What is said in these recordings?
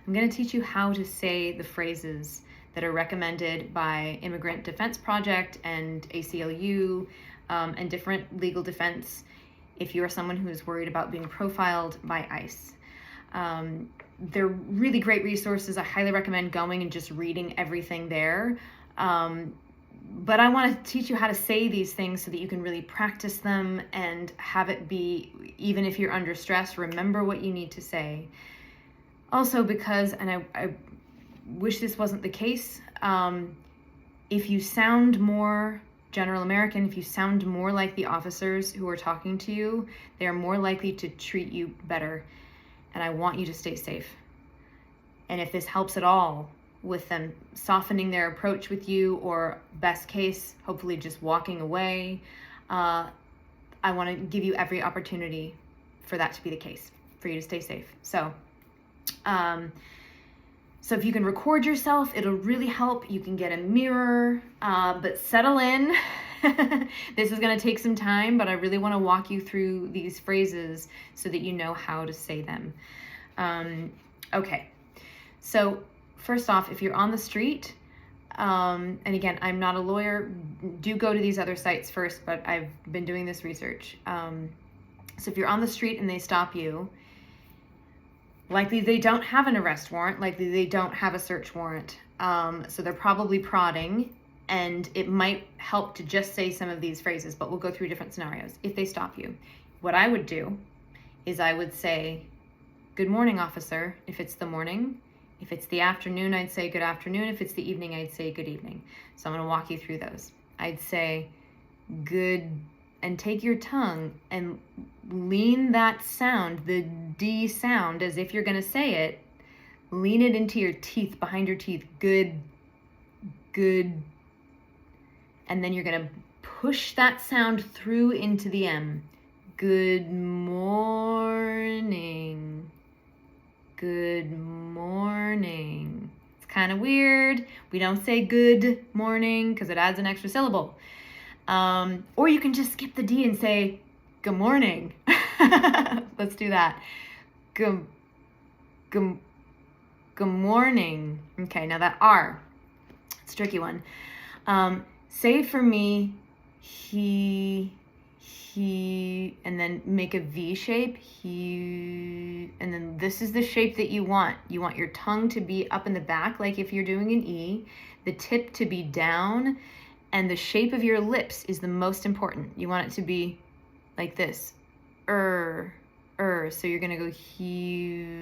I'm going to teach you how to say the phrases that are recommended by Immigrant Defense Project and ACLU and different legal defense if you are someone who is worried about being profiled by ICE. They're really great resources. I highly recommend going and just reading everything there. But I want to teach you how to say these things so that you can really practice them and have it be, even if you're under stress, remember what you need to say. Also because, and I wish this wasn't the case, if you sound more General American, if you sound more like the officers who are talking to you, they're more likely to treat you better. And I want you to stay safe. And if this helps at all with them softening their approach with you, or best case, hopefully just walking away, I want to give you every opportunity for that to be the case, for you to stay safe. So if you can record yourself, it'll really help. You can get a mirror, but settle in. This is going to take some time, but I really want to walk you through these phrases so that you know how to say them. Okay, so first off, if you're on the street, and again, I'm not a lawyer, do go to these other sites first, but I've been doing this research. So if you're on the street and they stop you, likely they don't have an arrest warrant, likely they don't have a search warrant. So they're probably prodding, and it might help to just say some of these phrases, but we'll go through different scenarios. If they stop you, what I would do is I would say, "Good morning, officer," if it's the morning. If it's the afternoon, I'd say good afternoon. If it's the evening, I'd say good evening. So I'm going to walk you through those. I'd say good, and take your tongue and lean that sound, the D sound, as if you're going to say it. Lean it into your teeth, behind your teeth. Good, good. And then you're going to push that sound through into the M. Good morning. Good morning. It's kind of weird. We don't say good morning because it adds an extra syllable. Or you can just skip the D and say good morning. Let's do that. Good morning. Okay, now that R, it's a tricky one. Say for me, he, and then make a V shape, he, and then this is the shape that you want. You want your tongue to be up in the back, like if you're doing an E, the tip to be down, and the shape of your lips is the most important. You want it to be like this, so you're gonna go here,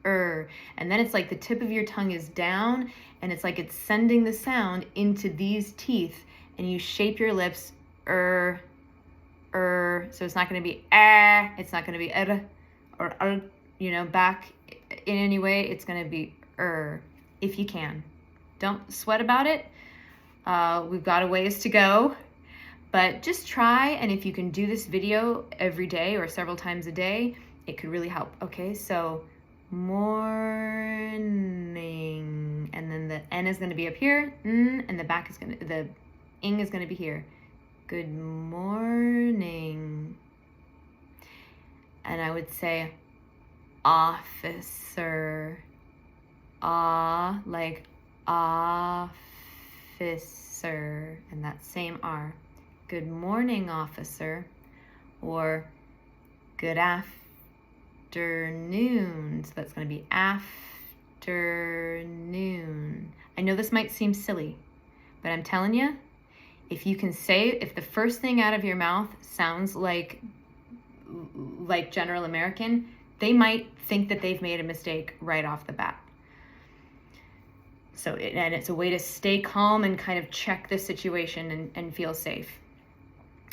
and then it's like the tip of your tongue is down, and it's like it's sending the sound into these teeth, and you shape your lips, so it's not going to be it's not going to be or back in any way. It's going to be if you can. Don't sweat about it. We've got a ways to go, but just try, and if you can do this video every day or several times a day, it could really help. Okay, so morning, and then the N is going to be up here, and the back is the ing is going to be here. Good morning. And I would say officer. Like officer. And that same R. Good morning, officer. Or good afternoon. So that's going to be afternoon. I know this might seem silly, but I'm telling you, if you can say, if the first thing out of your mouth sounds like General American, they might think that they've made a mistake right off the bat. So, and it's a way to stay calm and kind of check the situation and feel safe.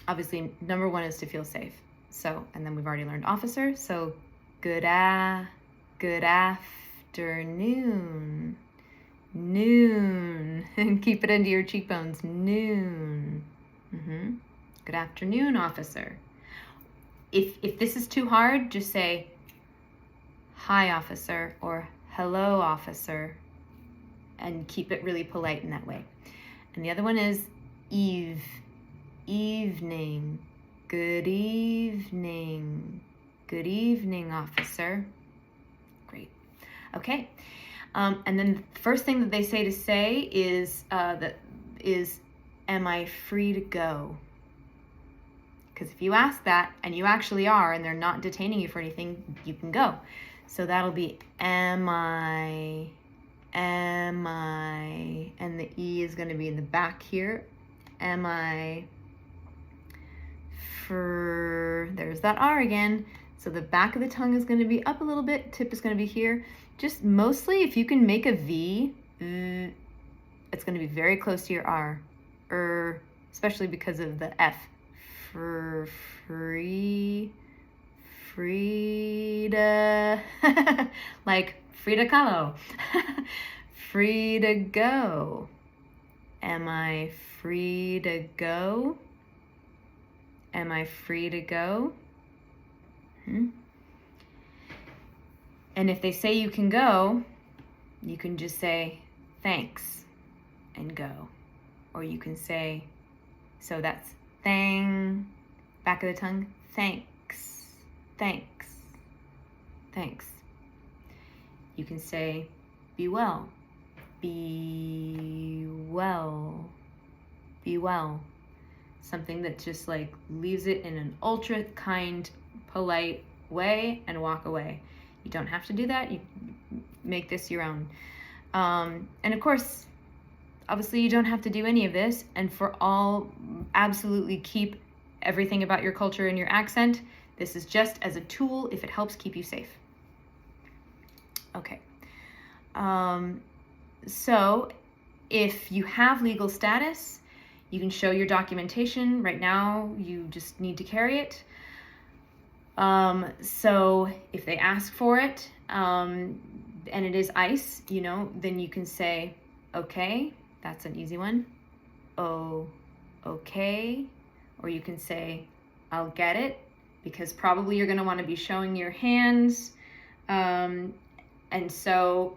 Obviously, number one is to feel safe. So, and then we've already learned officer. So, good afternoon. Noon, and keep it into your cheekbones. Noon. Good afternoon, officer. If this is too hard, just say hi, officer, or hello, officer, and keep it really polite in that way. And the other one is evening. Good evening. Good evening, officer. Great. Okay. And then the first thing that they say to say is, am I free to go? Because if you ask that and you actually are, and they're not detaining you for anything, you can go. So that'll be, am I, and the E is going to be in the back here. Am I, there's that R again. So the back of the tongue is going to be up a little bit, tip is going to be here. Just mostly, if you can make a V, it's going to be very close to your R, especially because of the F. Frida, like Frida Kahlo. Free to go. Am I free to go? Am I free to go? And if they say you can go, you can just say thanks and go. Or you can say, so that's thang, back of the tongue, thanks, thanks, thanks. You can say, be well, be well, be well. Something that just like leaves it in an ultra kind, polite way and walk away. You don't have to do that. You make this your own. And of course, obviously you don't have to do any of this, and for all, absolutely keep everything about your culture and your accent. This is just as a tool if it helps keep you safe. Okay. So if you have legal status, you can show your documentation. Right now, you just need to carry it. So if they ask for it, and it is ICE, then you can say, okay. That's an easy one. Oh, okay. Or you can say, I'll get it, because probably you're going to want to be showing your hands. And so,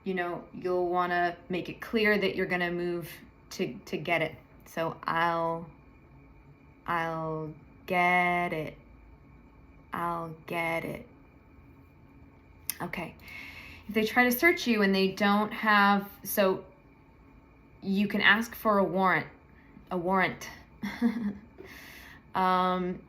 you'll want to make it clear that you're going to move to get it. So I'll get it. I'll get it. Okay. If they try to search you and they don't have, so you can ask for a warrant. And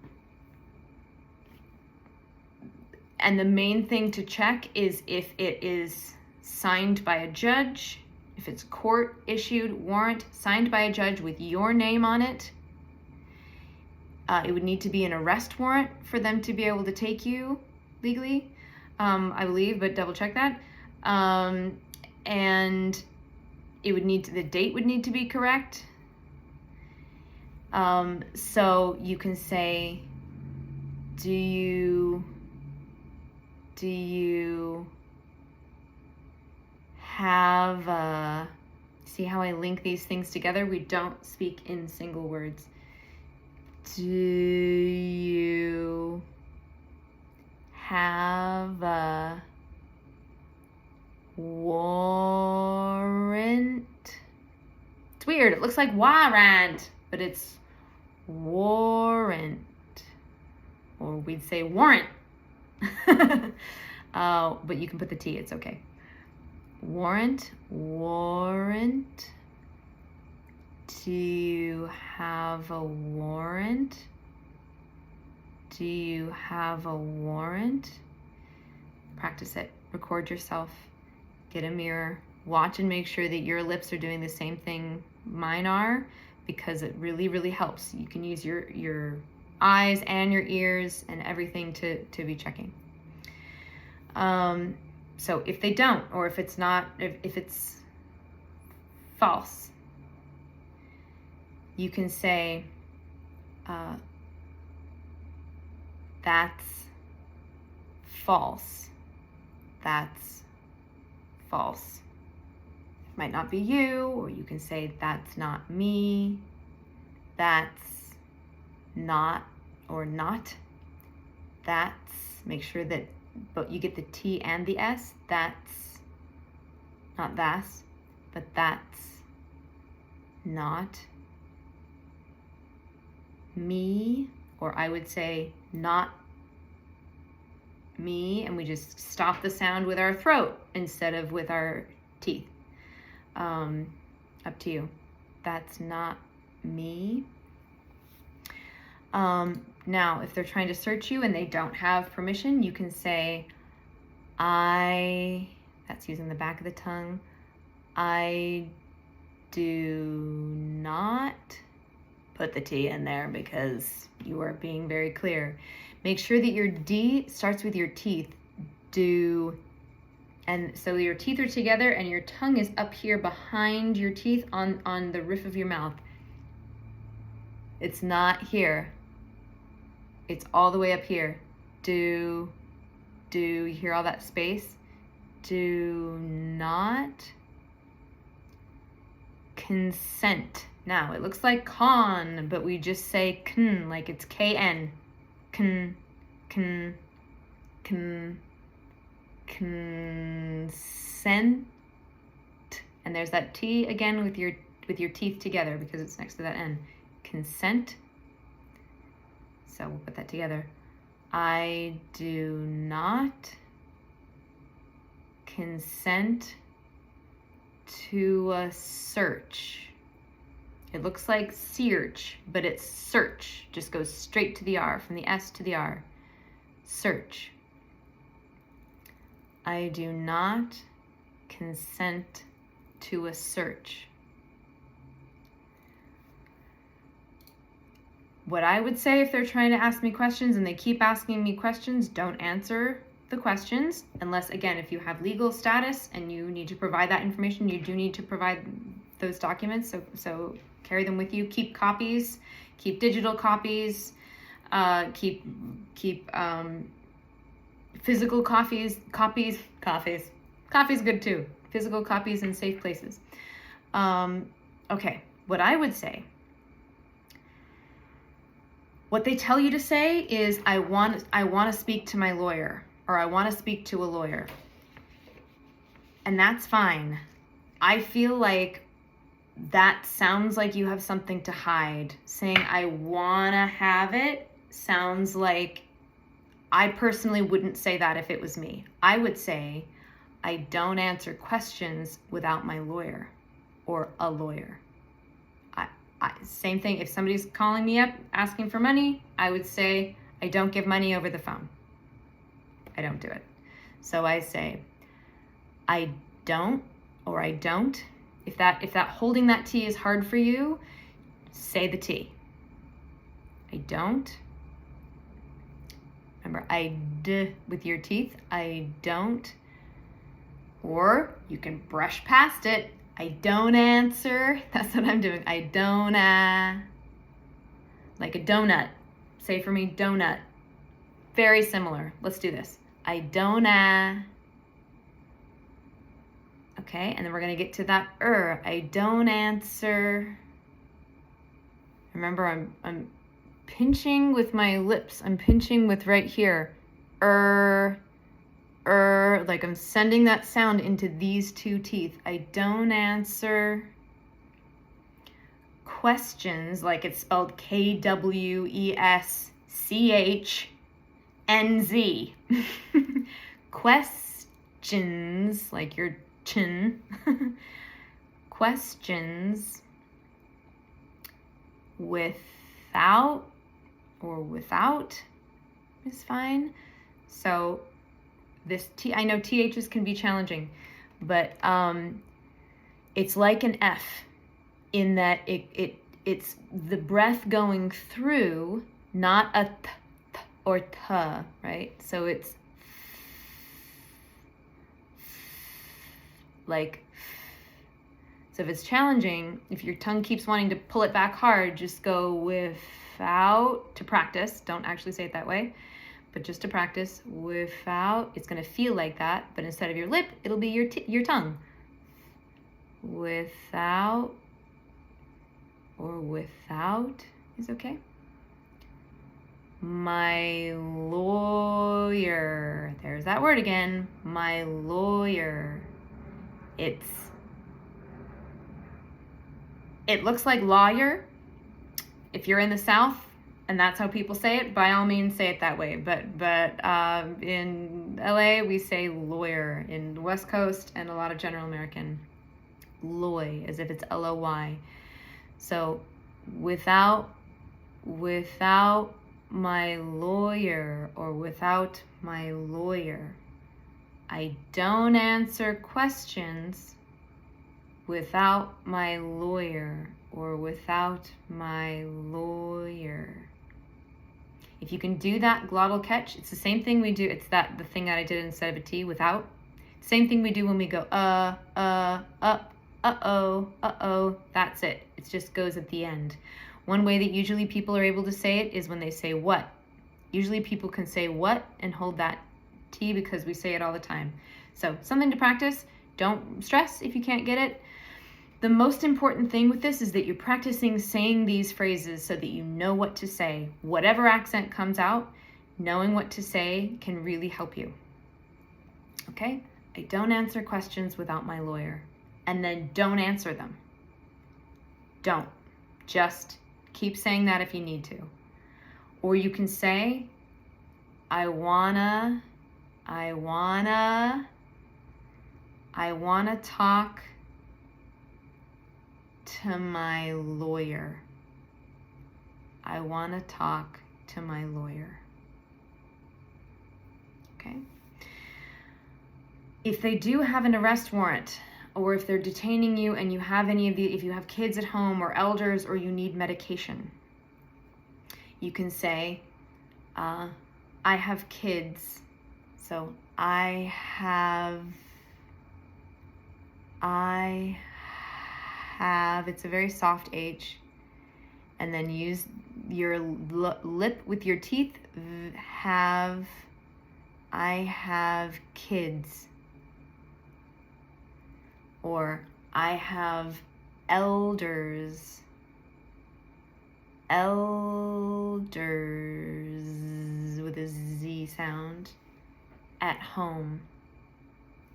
the main thing to check is if it is signed by a judge, if it's court-issued warrant signed by a judge with your name on it. It would need to be an arrest warrant for them to be able to take you legally, I believe, but double check that. And it would the date would need to be correct. So you can say, do you have see how I link these things together? We don't speak in single words. Do you have a warrant? It's weird. It looks like warrant, but it's warrant. Or we'd say warrant. But you can put the T, it's okay. Warrant. Do you have a warrant? Do you have a warrant? Practice it. Record yourself. Get a mirror. Watch and make sure that your lips are doing the same thing mine are, because it really, really helps. You can use your eyes and your ears and everything to be checking. So if they don't, or if it's not, if it's false, you can say, that's false. That's false. It might not be you, or you can say, that's not me. That's not, or not. That's, make sure that, but you get the T and the S. That's, not that's, but that's not me, or I would say not me, and we just stop the sound with our throat instead of with our teeth. Up to you. That's not me. Now, if they're trying to search you and they don't have permission, you can say, that's using the back of the tongue, I do not put the T in there because you are being very clear. Make sure that your D starts with your teeth. Do, and so your teeth are together and your tongue is up here behind your teeth on the roof of your mouth. It's not here. It's all the way up here. Do, you hear all that space? Do not consent. Now, it looks like con, but we just say kn, like it's K-N. Consent. And there's that T again with your teeth together because it's next to that N. Consent. So we'll put that together. I do not consent to a search. It looks like search, but it's search. Just goes straight to the R, from the S to the R. Search. I do not consent to a search. What I would say if they're trying to ask me questions and they keep asking me questions, don't answer the questions unless, again, if you have legal status and you need to provide that information, you do need to provide those documents. So carry them with you. Keep copies. Keep digital copies. Keep physical copies. Copies good too. Physical copies in safe places. Okay, what I would say. What they tell you to say is, I want to speak to my lawyer, or I want to speak to a lawyer. And that's fine. I feel like that sounds like you have something to hide. Saying I want to have it sounds like, I personally wouldn't say that if it was me. I would say, I don't answer questions without my lawyer or a lawyer. Same thing, if somebody's calling me up asking for money, I would say, I don't give money over the phone. I don't do it. So I say, I don't, or I don't. If that holding that T is hard for you, say the T. I don't. Remember, I d with your teeth. I don't. Or you can brush past it. I don't answer. That's what I'm doing. I don't, like a donut. Say for me, donut. Very similar. Let's do this. I don't, okay, and then we're going to get to that I don't answer. Remember, I'm pinching with my lips. I'm pinching with right here. Like I'm sending that sound into these two teeth. I don't answer questions, like it's spelled Kweschnz. Questions, like your chin. Questions without is fine. So this T, I know THs can be challenging, but it's like an F in that it's the breath going through, not a th or t, right? So it's like, so if it's challenging, if your tongue keeps wanting to pull it back hard, just go without, to practice. Don't actually say it that way. But just to practice, without, it's going to feel like that, but instead of your lip, it'll be your tongue. Without, or without is okay. My lawyer, there's that word again, my lawyer. It looks like lawyer. If you're in the South, and that's how people say it, by all means say it that way. But in LA, we say lawyer. In the West Coast and a lot of General American, loy, as if it's L-O-Y. So without my lawyer, or without my lawyer. I don't answer questions without my lawyer, or without my lawyer. If you can do that glottal catch, it's the same thing we do. It's the thing that I did instead of a T, without. Same thing we do when we go up, uh-oh. That's it. It just goes at the end. One way that usually people are able to say it is when they say what. Usually people can say what and hold that T because we say it all the time. So something to practice. Don't stress if you can't get it. The most important thing with this is that you're practicing saying these phrases so that you know what to say. Whatever accent comes out, knowing what to say can really help you. Okay? I don't answer questions without my lawyer. And then don't answer them. Don't. Just keep saying that if you need to. Or you can say, I wanna talk to my lawyer. I wanna talk to my lawyer. Okay? If they do have an arrest warrant, or if they're detaining you and you have if you have kids at home or elders, or you need medication, you can say, I have kids, so I have, it's a very soft H, and then use your lip with your teeth, I have kids. Or I have elders with a Z sound at home.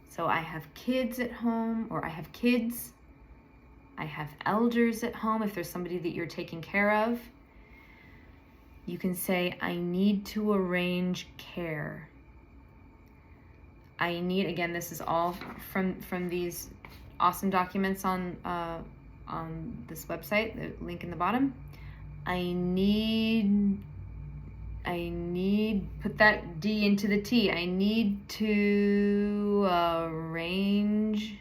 So I have kids at home, or I have kids. I have elders at home if there's somebody that you're taking care of. You can say, I need to arrange care. I need, again, this is all from these awesome documents on this website, the link in the bottom. I need, put that D into the T. I need to arrange,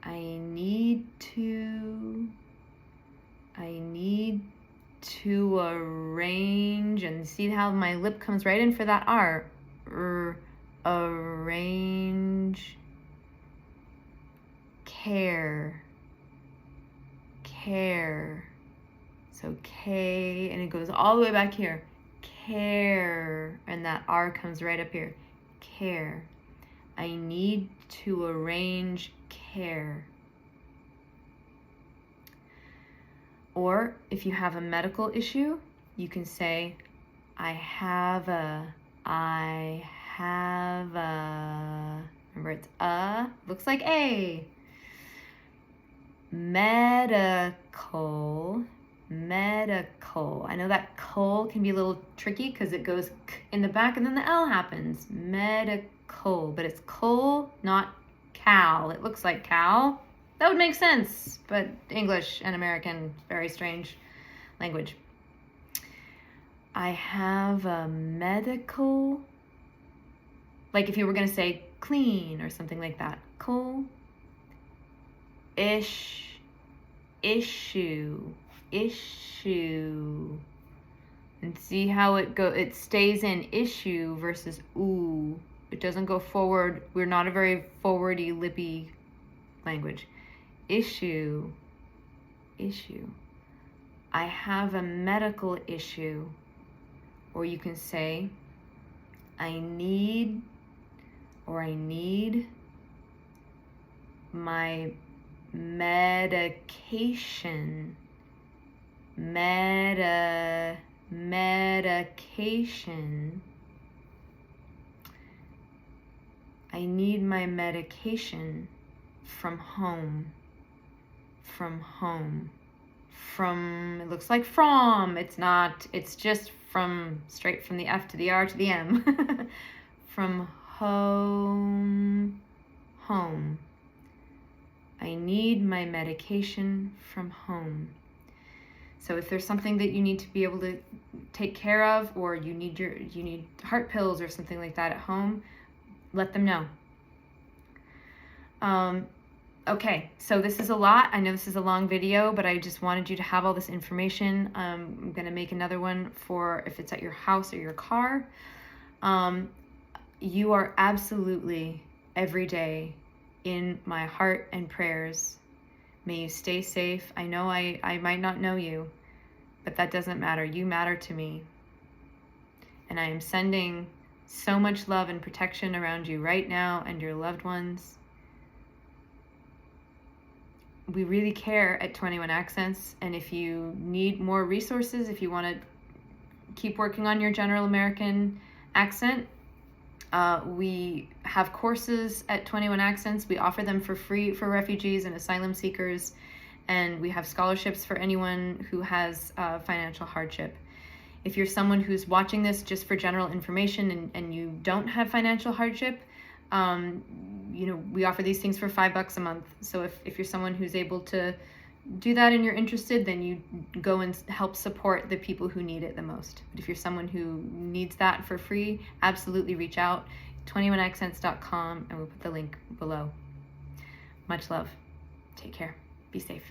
I need to arrange, and see how my lip comes right in for that R. Arrange care. So K, and it goes all the way back here. Care, and that R comes right up here. Care. I need to arrange care. Or if you have a medical issue, you can say, I have a, remember it's looks like A. Medical. I know that col can be a little tricky because it goes k in the back and then the L happens. Medical, but it's col, not cal. It looks like cal. That would make sense, but English and American, very strange language. I have a medical, like if you were going to say clean or something like that. Col. Issue. And see how it stays in issue versus ooh. It doesn't go forward. We're not a very forwardy, lippy language. Issue. I have a medical issue. Or you can say, I need my medication. Medication. I need my medication from home. it looks like from, it's not, it's just from, straight from the F to the R to the M. From home. I need my medication from home. So if there's something that you need to be able to take care of, or you need heart pills or something like that at home, let them know. Okay, so this is a lot. I know this is a long video, but I just wanted you to have all this information. I'm going to make another one for if it's at your house or your car. You are absolutely every day in my heart and prayers. May you stay safe. I know I might not know you, but that doesn't matter. You matter to me. And I am sending so much love and protection around you right now and your loved ones. We really care at 21 Accents, and if you need more resources, if you want to keep working on your General American accent, we have courses at 21 Accents. We offer them for free for refugees and asylum seekers, and we have scholarships for anyone who has financial hardship. If you're someone who's watching this just for general information and you don't have financial hardship, we offer these things for $5 a month. So if you're someone who's able to do that and you're interested, then you go and help support the people who need it the most. But if you're someone who needs that for free, absolutely reach out, 21accents.com, and we'll put the link below. Much love. Take care. Be safe.